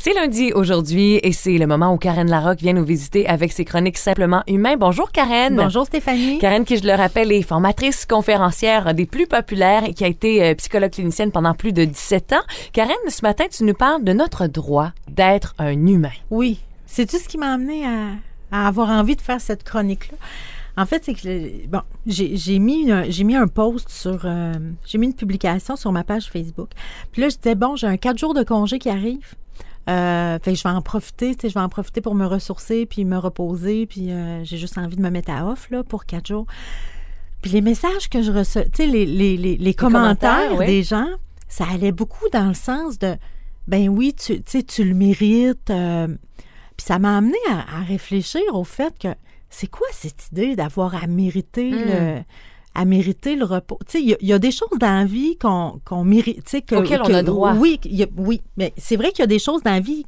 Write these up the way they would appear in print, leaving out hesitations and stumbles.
C'est lundi aujourd'hui et c'est le moment où Karen Larocque vient nous visiter avec ses chroniques Simplement Humain. Bonjour Karen. Bonjour Stéphanie. Karen qui, je le rappelle, est formatrice conférencière des plus populaires et qui a été psychologue clinicienne pendant plus de 17 ans. Karen, ce matin, tu nous parles de notre droit d'être un humain. Oui. C'est-tu ce qui m'a amené à avoir envie de faire cette chronique-là? En fait, c'est que j'ai mis un post sur... j'ai mis une publication sur ma page Facebook. Puis là, je disais, j'ai un 4 jours de congé qui arrive. Fait que je vais en profiter, pour me ressourcer puis me reposer, puis j'ai juste envie de me mettre à off là, pour 4 jours. Puis les messages que je reçois, tu sais, les commentaires oui. des gens, ça allait beaucoup dans le sens de, ben oui, tu le mérites. Puis ça m'a amené à réfléchir au fait que c'est quoi cette idée d'avoir à mériter le repos? Tu sais, il y a des choses dans la vie qu'on mérite. Auxquelles on a droit. Oui, mais c'est vrai qu'il y a des choses dans la vie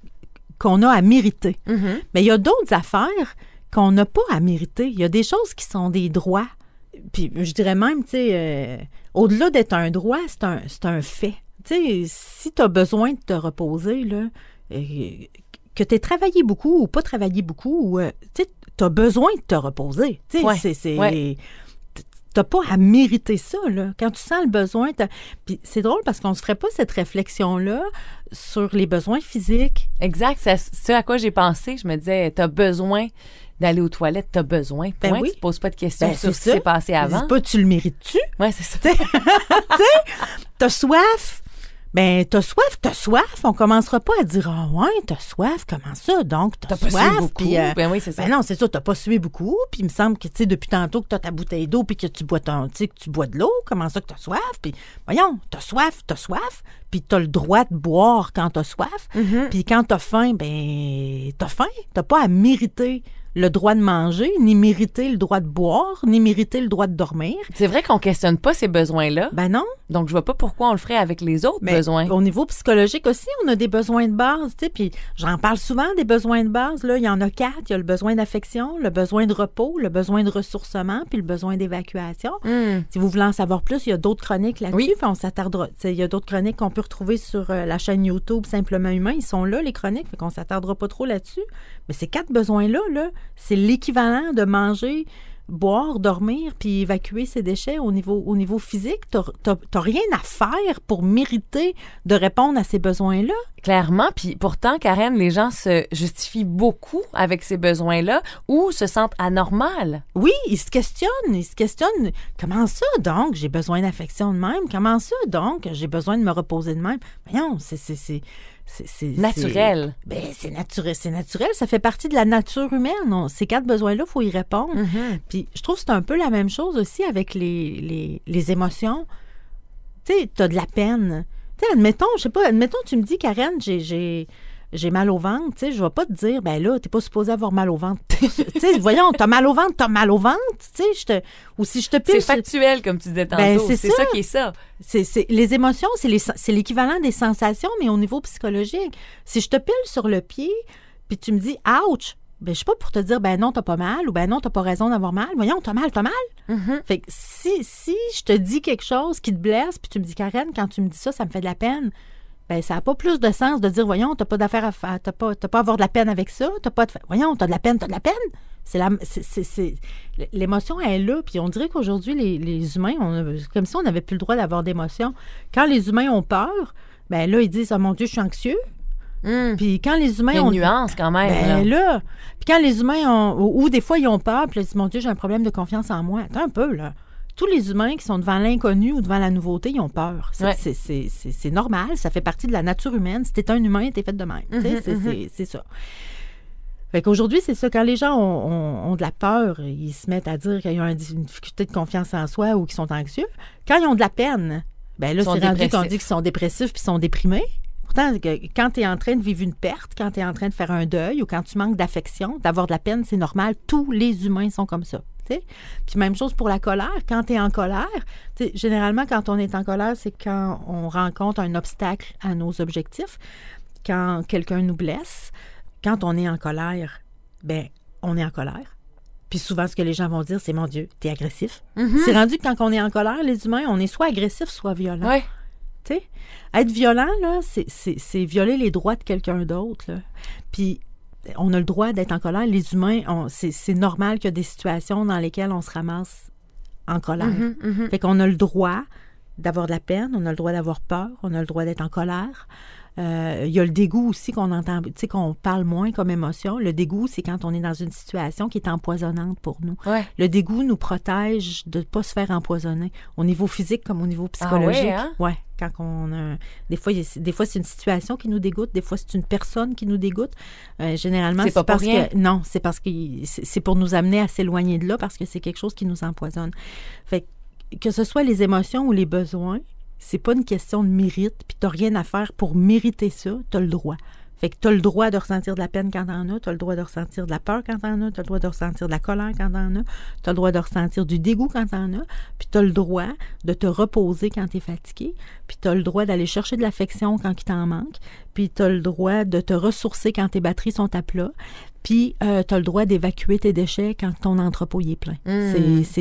qu'on a à mériter. Mm-hmm. Mais il y a d'autres affaires qu'on n'a pas à mériter. Il y a des choses qui sont des droits. Puis je dirais même, tu sais, au-delà d'être un droit, c'est un fait. Tu sais, si tu as besoin de te reposer, là, que tu aies travaillé beaucoup ou pas travaillé beaucoup, tu sais, tu as besoin de te reposer. Tu sais, t'as pas à mériter ça, là. Quand tu sens le besoin... Puis c'est drôle parce qu'on se ferait pas cette réflexion-là sur les besoins physiques. Exact. C'est ce à quoi j'ai pensé. Je me disais, t'as besoin d'aller aux toilettes, t'as besoin. Ben oui. Tu te poses pas de questions sur ce qui ça. s'est passé avant. C'est pas tu le mérites-tu? Oui, c'est ça. Tu sais, t'as soif. Ben, t'as soif. On commencera pas à dire, t'as soif, comment ça? Donc, t'as soif. Pas sué beaucoup. Puis, ben oui, c'est ça. Ben non, c'est ça, t'as pas sué beaucoup. Puis il me semble que, tu sais, depuis tantôt que t'as ta bouteille d'eau puis que tu bois de l'eau, comment ça que t'as soif? Puis, voyons, t'as soif. Puis t'as le droit de boire quand t'as soif. Mm-hmm. Puis quand t'as faim, ben, t'as faim. T'as pas à mériter le droit de manger, ni mériter le droit de boire, ni mériter le droit de dormir. C'est vrai qu'on questionne pas ces besoins-là. Ben non. Donc, je vois pas pourquoi on le ferait avec les autres besoins. Au niveau psychologique aussi, on a des besoins de base, tu sais, puis j'en parle souvent des besoins de base, là, il y en a 4, il y a le besoin d'affection, le besoin de repos, le besoin de ressourcement, puis le besoin d'évacuation. Si vous voulez en savoir plus, il y a d'autres chroniques là-dessus, oui. On s'attardera, tu sais, il y a d'autres chroniques qu'on peut retrouver sur la chaîne YouTube Simplement Humain, ils sont là, les chroniques, fait qu'on s'attardera pas trop là-dessus, mais ces 4 besoins-là, là, c'est l'équivalent de manger, boire, dormir, puis évacuer ses déchets au niveau physique. T'as rien à faire pour mériter de répondre à ces besoins-là. Clairement, puis pourtant, Karen, les gens se justifient beaucoup avec ces besoins-là ou se sentent anormales. Oui, ils se questionnent. Comment ça, donc, j'ai besoin d'affection de même? Comment ça, donc, j'ai besoin de me reposer de même? Voyons, c'est naturel. C'est naturel. Ça fait partie de la nature humaine. Ces 4 besoins-là, il faut y répondre. Mm-hmm. Puis je trouve que c'est un peu la même chose aussi avec les émotions. Tu sais, t'as de la peine. Tu sais, admettons, tu me dis, Karen, j'ai mal au ventre, tu sais, je vais pas te dire, ben là, t'es pas supposé avoir mal au ventre. Tu sais, voyons, t'as mal au ventre, tu sais, ou si je te pile... C'est factuel, comme tu disais tantôt. Ben, c'est ça qui est ça. Les émotions, c'est l'équivalent des sensations, mais au niveau psychologique. Si je te pile sur le pied, puis tu me dis « ouch », ben je suis pas pour te dire « ben non, t'as pas mal » ou « ben non, t'as pas raison d'avoir mal ». Voyons, t'as mal. Mm-hmm. Fait que si je te dis quelque chose qui te blesse, puis tu me dis « Karen, quand tu me dis ça, ça me fait de la peine », ben ça n'a pas plus de sens de dire, voyons, t'as pas d'affaire à faire, t'as pas à avoir de la peine avec ça, voyons, t'as de la peine. L'émotion, elle est là, puis on dirait qu'aujourd'hui, les humains, comme si on n'avait plus le droit d'avoir d'émotion. Quand les humains ont peur, ben là, ils disent, oh mon Dieu, je suis anxieux. Puis quand les humains ont... Il y a une nuance quand même. Ben là. Puis quand les humains ont... Ou des fois, ils ont peur, puis là, ils disent, mon Dieu, j'ai un problème de confiance en moi. Attends un peu, là. Tous les humains qui sont devant l'inconnu ou devant la nouveauté, ils ont peur. C'est normal, ça fait partie de la nature humaine. Si t'es un humain, t'es fait de même. C'est ça. Fait qu'aujourd'hui, c'est ça. Quand les gens ont de la peur, ils se mettent à dire qu'ils ont une difficulté de confiance en soi ou qu'ils sont anxieux. Quand ils ont de la peine, ben là, c'est rendu qu'on dit qu'ils sont dépressifs puis sont déprimés. Pourtant, quand tu es en train de vivre une perte, quand tu es en train de faire un deuil ou quand tu manques d'affection, d'avoir de la peine, c'est normal. Tous les humains sont comme ça. T'sais? Puis même chose pour la colère. Quand tu es en colère, généralement, quand on est en colère, c'est quand on rencontre un obstacle à nos objectifs, quand quelqu'un nous blesse. Quand on est en colère, ben on est en colère. Puis souvent, ce que les gens vont dire, c'est « Mon Dieu, t'es agressif. » C'est rendu que quand on est en colère, les humains, on est soit agressif, soit violent. Ouais. Tu sais, être violent, là, c'est violer les droits de quelqu'un d'autre, là. Puis, on a le droit d'être en colère. Les humains, c'est normal qu'il y a des situations dans lesquelles on se ramasse en colère. Fait qu'on a le droit d'avoir de la peine, on a le droit d'avoir peur, on a le droit d'être en colère. Il y a le dégoût aussi qu'on entend, tu sais, qu'on parle moins comme émotion. Le dégoût, c'est quand on est dans une situation qui est empoisonnante pour nous. Ouais. Le dégoût nous protège de ne pas se faire empoisonner, au niveau physique comme au niveau psychologique. Ah ouais, hein? Ouais. Quand on a, des fois, c'est une situation qui nous dégoûte, des fois, c'est une personne qui nous dégoûte. Généralement, c'est pas parce pour rien. que non, c'est parce que c'est pour nous amener à s'éloigner de là parce que c'est quelque chose qui nous empoisonne. Fait que ce soit les émotions ou les besoins, c'est pas une question de mérite, puis t'as rien à faire pour mériter ça, t'as le droit. Fait que t'as le droit de ressentir de la peine quand t'en as, t'as le droit de ressentir de la peur quand t'en as, t'as le droit de ressentir de la colère quand t'en as, t'as le droit de ressentir du dégoût quand t'en as, puis t'as le droit de te reposer quand t'es fatigué, puis t'as le droit d'aller chercher de l'affection quand il t'en manque, puis t'as le droit de te ressourcer quand tes batteries sont à plat, puis t'as le droit d'évacuer tes déchets quand ton entrepôt y est plein.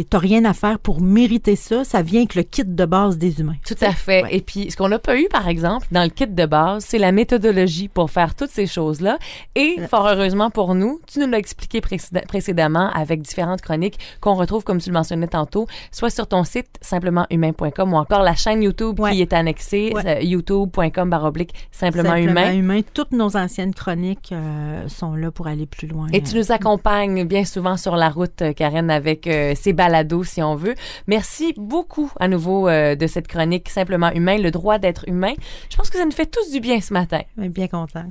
T'as rien à faire pour mériter ça, ça vient avec le kit de base des humains. Tout à fait. Ouais. Et puis, ce qu'on n'a pas eu, par exemple, dans le kit de base, c'est la méthodologie pour faire toutes ces choses-là. Et, fort heureusement pour nous, tu nous l'as expliqué précédemment avec différentes chroniques qu'on retrouve, comme tu le mentionnais tantôt, soit sur ton site, simplementhumain.com, ou encore la chaîne YouTube qui est annexée, youtube.com/simplement humain. Toutes nos anciennes chroniques sont là pour aller plus loin. Et tu nous accompagnes bien souvent sur la route, Karen, avec ces balados, si on veut. Merci beaucoup à nouveau de cette chronique Simplement humain, le droit d'être humain. Je pense que ça nous fait tous du bien ce matin. Bien content.